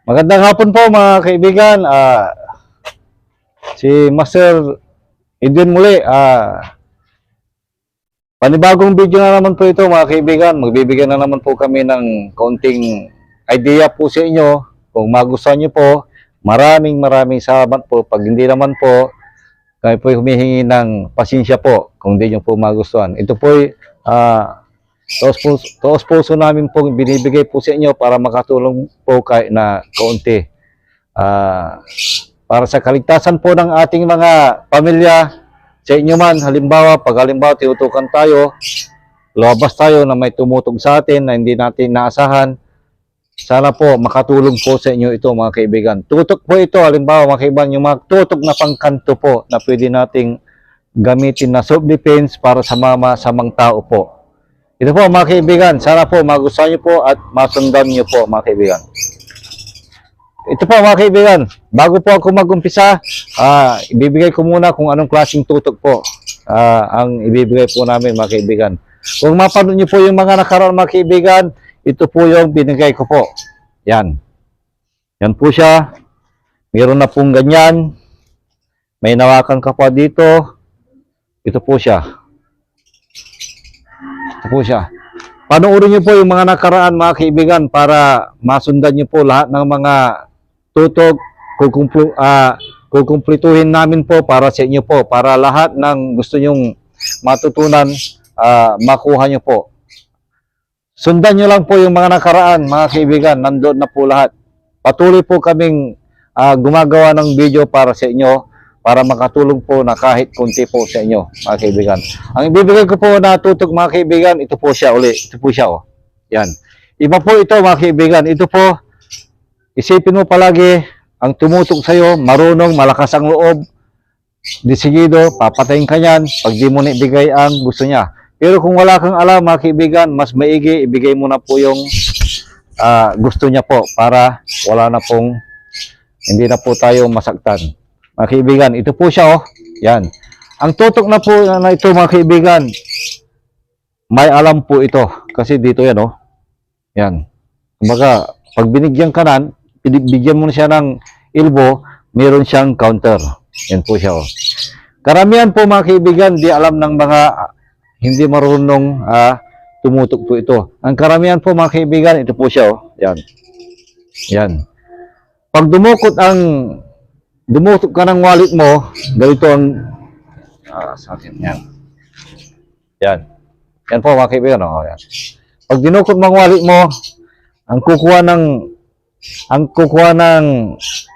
Magandang hapon po mga kaibigan. Si Master Edwin muli. Panibagong video na naman po ito mga kaibigan. Magbibigyan na naman po kami ng kaunting idea po sa inyo. Kung magustuhan nyo po, maraming salamat po. Pag hindi naman po, kami po humihingi ng pasensya po kung hindi nyo po magustuhan. Ito po taos puso namin po binibigay po sa inyo para makatulong po kahit na kaunti. Para sa kaligtasan po ng ating mga pamilya, sa inyo man, halimbawa, tinutukan tayo, lumabas tayo na may tumutog sa atin na hindi natin naasahan, sana po makatulong po sa inyo ito mga kaibigan. Tutok po ito, halimbawa mga kaibigan, yung mga tutok na pangkanto po na pwede nating gamitin na self-defense para sa masamang tao po. Ito po mga kaibigan, sana po magustuhan nyo po at masundan nyo po mga kaibigan. Ito po mga kaibigan, bago po ako mag-umpisa, ibibigay ko muna kung anong klaseng tutok po ang ibibigay po namin mga kaibigan. Kung mapanood nyo po yung mga nakaraan mga kaibigan, ito po yung binigay ko po. Yan. Yan po siya. Meron na pong ganyan. May nawakan ka pa dito. Ito po siya. Ito po siya. Panoorin nyo po yung mga nakaraan mga kaibigan para masundan nyo po lahat ng mga tutok, kukumplituhin namin po para sa inyo po, para lahat ng gusto nyong matutunan, makuha nyo po. Sundan nyo lang po yung mga nakaraan, mga kaibigan, nandoon na po lahat. Patuloy po kaming gumagawa ng video para sa inyo, para makatulong po na kahit kunti po sa inyo, mga kaibigan. Ang ibibigay ko po na tutok, mga kaibigan, ito po siya uli. Ito po siya, oh. Yan. Iba po ito, mga kaibigan. Ito po, isipin mo palagi, ang tumutok sa'yo, marunong, malakas ang loob, disigido, papatayin ka yan, pag di mo naibigay ang gusto niya. Pero kung wala kang alam, mga kaibigan, mas maigi, ibigay mo na po yung gusto niya po, para wala na pong, hindi na po tayo masaktan. Mga kaibigan, ito po siya, oh. Yan. Ang tutok na po na ito, mga kaibigan, may alam po ito. Kasi dito yan, oh. Yan. Kumbaga, pag binigyan ka na, bigyan mo na siya ng elbow, meron siyang counter. Yan po siya, oh. Karamihan po mga kaibigan, di alam ng mga hindi marunong tumutok po ito. Ang karamihan po mga kaibigan, ito po siya, oh. Yan. Yan. Pag dumutok ka ng wallet mo, ganito ang sa atin. Yan. Yan. Yan po mga kaibigan, oh. Yan. Pag dinukot mo ang wallet mo, ang kukuha ng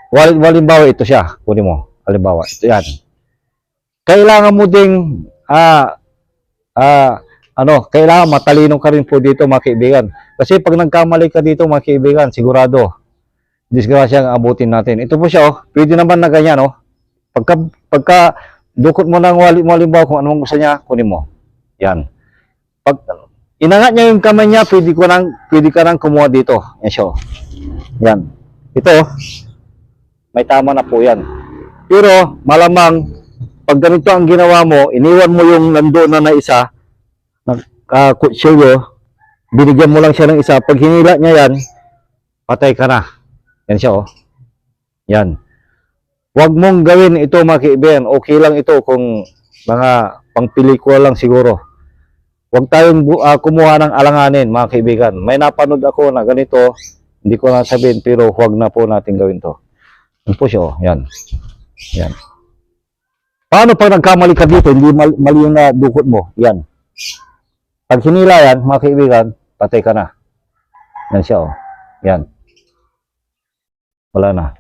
wallet, halimbawa ito siya, kunin mo, halimbawa, ito yan. Kailangan mo ding, kailangan matalino ka rin po dito mga kaibigan. Kasi pag nagkamali ka dito mga kaibigan, sigurado, disgrasya ang abutin natin. Ito po siya, oh, pwede naman na ganyan, oh. Pagka dukot mo ng wallet mo, halimbawa, kung anong gusto niya, kunin mo. Yan. Pag inangat niya yung kamay niya, pwede ka nang kumuha dito. Yan siya, oh. Yan. Ito, may tama na po yan. Pero, malamang, pag ganito ang ginawa mo, iniwan mo yung nandoon na isa, kutsilyo, binigyan mo lang siya ng isa, pag hinila niya yan, patay ka na. Yan siya, oh. Yan. Huwag mong gawin ito, mga kaibigan. Okay lang ito kung mga pangpelikula lang siguro. Huwag tayong kumuha ng alanganin, mga kaibigan. May napanood ako na ganito, hindi ko na sabihin, pero huwag na po natin gawin to. Yan po siya, oh. Yan. Yan. Paano pag nagkamali ka dito, hindi mali yung dukot mo? Yan. Pag hinila yan, mga kaibigan, patay ka na. Yan siya, oh. Yan. Wala na.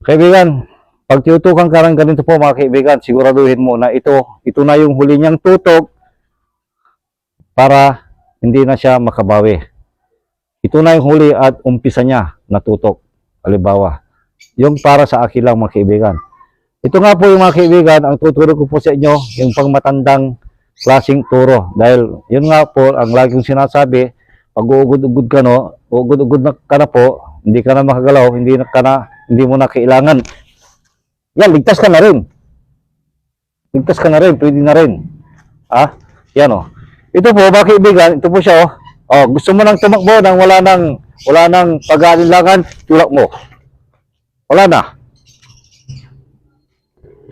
Kaibigan, pag tinutukan ka ng ganito po, mga kaibigan, siguraduhin mo na ito na yung huli niyang tutok para hindi na siya makabawi. Ito na yung huli at umpisa niya na tutok. Halimbawa, yung para sa akin lang mga kaibigan. Ito nga po yung mga kaibigan, ang tuturo ko po sa inyo, yung pangmatandang klaseng turo. Dahil yun nga po, ang lagi kong sinasabi, pag uugod-ugod ka, no, uugod-ugod ka na po, hindi ka na makagalaw, hindi mo na kailangan. Yan, ligtas ka na rin. Ligtas ka na rin, pwede na rin. Yan, oh. Ito po, mga kaibigan, ito po siya, oh. Oh, gusto mo nang tumakbo nang wala nang wala nang pag-aalinlangan, tulak mo. Wala na.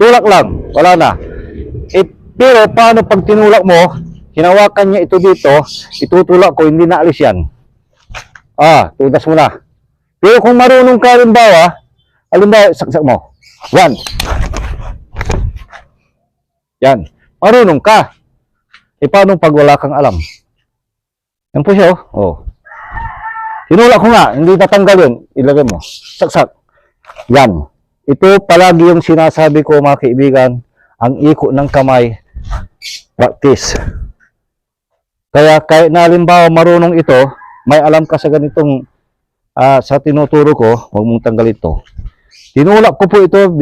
Tulak lang, wala na. Pero paano pag tinulak mo, hinawakan niya ito dito, itutulak ko, hindi na alis yan. Tudas mo na. Pero kung marunong ka, halimbawa, saksak mo. 1. Yan. Marunong ka. Paano pag wala kang alam? Yan po siya, Tinulak ko nga, hindi tatanggal yun. Ilagay mo. Saksak. Yan. Ito palagi yung sinasabi ko, mga kaibigan, ang iko ng kamay, practice. Kaya kahit na halimbawa marunong ito, may alam ka sa ganitong sa tinuturo ko, huwag mong tanggal ito. Tinulak ko po ito,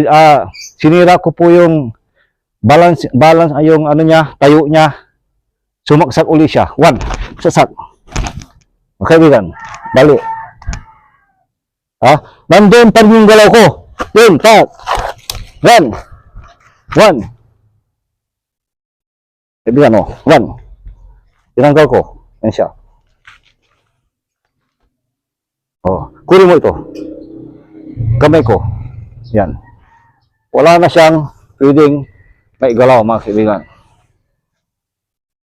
sinira ko po yung balance yung ano niya, tayo niya. Sumaksak uli siya. 1, sasak. Okay, bigan. Bali. Nandun pa rin yung galaw ko. Yun, tak. 1. 1. Kaibigan, 1. Tinanggal ko. Yan siya. Kunin mo ito. Kamay ko. Yan. Wala na siyang pwedeng may galaw, mga kaibigan.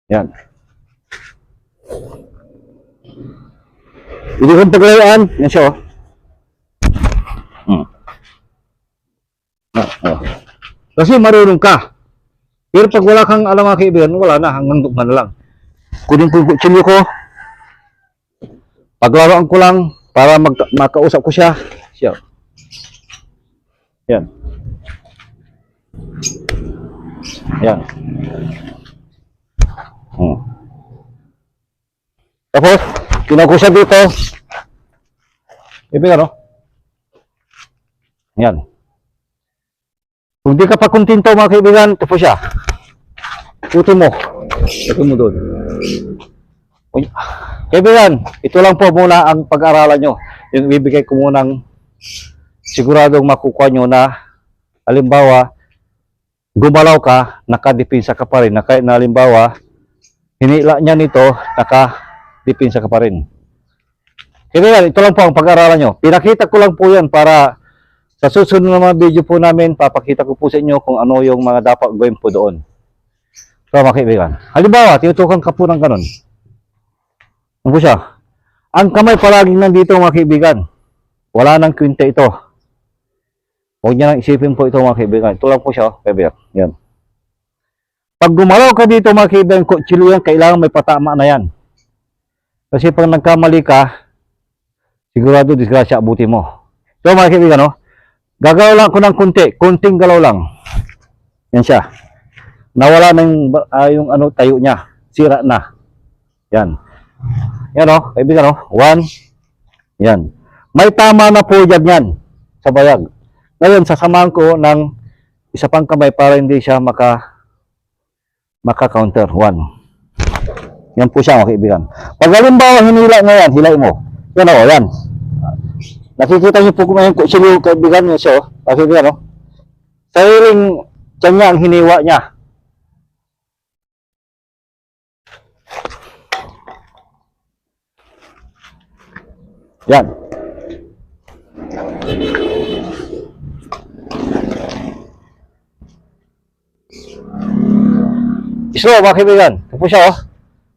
Yan. Hindi kong paglayaan. Yan siya, Kasi marunong ka. Pero pag wala kang alam, mga kaibigan, wala na. Hanggang dugman na lang. Kunin ko yung kutsilyo ko. Paglaruan ko lang para makausap ko siya. Yan. Yan. Tapos, kinuha ko siya dito. Ibig Yan. Kung di ka pa kontento, mga kaibigan, ito po siya. Puto mo. Ito mo doon. Kaibigan, ito lang po muna ang pag-aralan nyo. Yung ibibigay ko munang siguradong makukuha nyo na halimbawa, gumalaw ka, nakadepensa ka pa rin. Na halimbawa, hinila niya nito, nakadepensa ka pa rin. Kaibigan, ito lang po ang pag-aralan nyo. Pinakita ko lang po yan para sa susunod na mga video po namin, papakita ko po sa inyo kung ano yung mga dapat gawin po doon. So, mga kaibigan. Halimbawa, tinutukan ka po ng ganun. Ano po siya? Ang kamay palaging nandito, mga kaibigan. Wala nang kwinta ito. Huwag niya nang isipin po ito, mga kaibigan. Ito lang po siya, kaibigan. Yan. Pag gumalaw ka dito, mga kaibigan, kutsilyo yan, kailangan may patama na yan. Kasi pag nagkamali ka, sigurado disgrasya abuti mo. So, mga kaibigan, gagalaw lang ko ng kunting galaw lang. Yan siya. Nawala na yung tayo niya. Sira na. Yan. Yan kaibigan 1. Yan. May tama na po dyan yan. Sa bayag. Ngayon, sasamahan ko ng isa pang kamay para hindi siya maka-counter. 1. Yan po siya, mga kaibigan. Pag halimbawa hinila nga yan, hilay mo. Yan yan. Nakikita niyo po kung yung kutsilyo, kaibigan niyo siya, kaibigan sariling tiyan niya ang hiniwa niya. Yan. Slow, mga kaibigan. Ito po siya,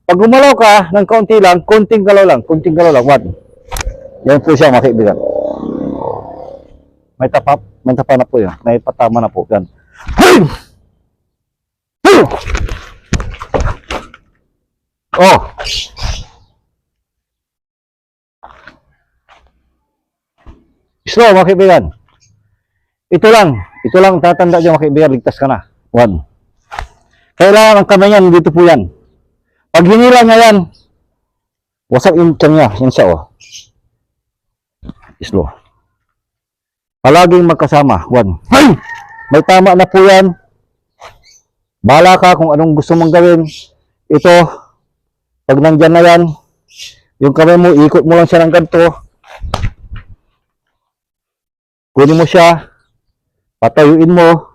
Pag gumalaw ka ng kaunti lang, kunting galaw lang. 1. Yan po siya, mga kaibigan. May tapa na po yan. May patama na po. Yan. Slow, mga kaibigan. Ito lang tatanda dyan, mga kaibigan. Ligtas ka na. 1. Kailangan ang kamay niyan, dito po yan. Pag hinila niya yan, wasak yung tiyan niya. Yan siya, Slow. Palaging magkasama. 1. May tama na po yan. Bahala ka kung anong gusto mong gawin. Ito, pag nandyan na yan, yung kamay mo, ikot mo lang siya ng ganito. Kunin mo siya. Patayuin mo.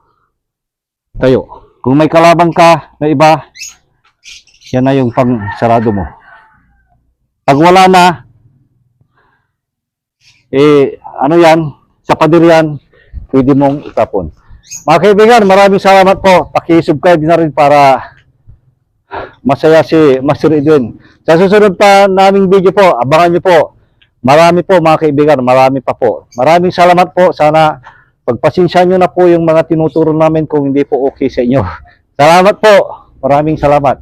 Tayo. Kung may kalaban ka na iba, yan na yung pang sarado mo. Pag wala na, ano yan, sa pader yan, pwede mong itapon. Mga kaibigan, maraming salamat po. Paki-subscribe na rin para masaya si Master Edwin. Sa susunod pa naming video po, abangan nyo po. Marami po mga kaibigan, marami pa po. Maraming salamat po. Sana pagpasensya nyo na po yung mga tinuturo namin kung hindi po okay sa inyo. Salamat po. Maraming salamat.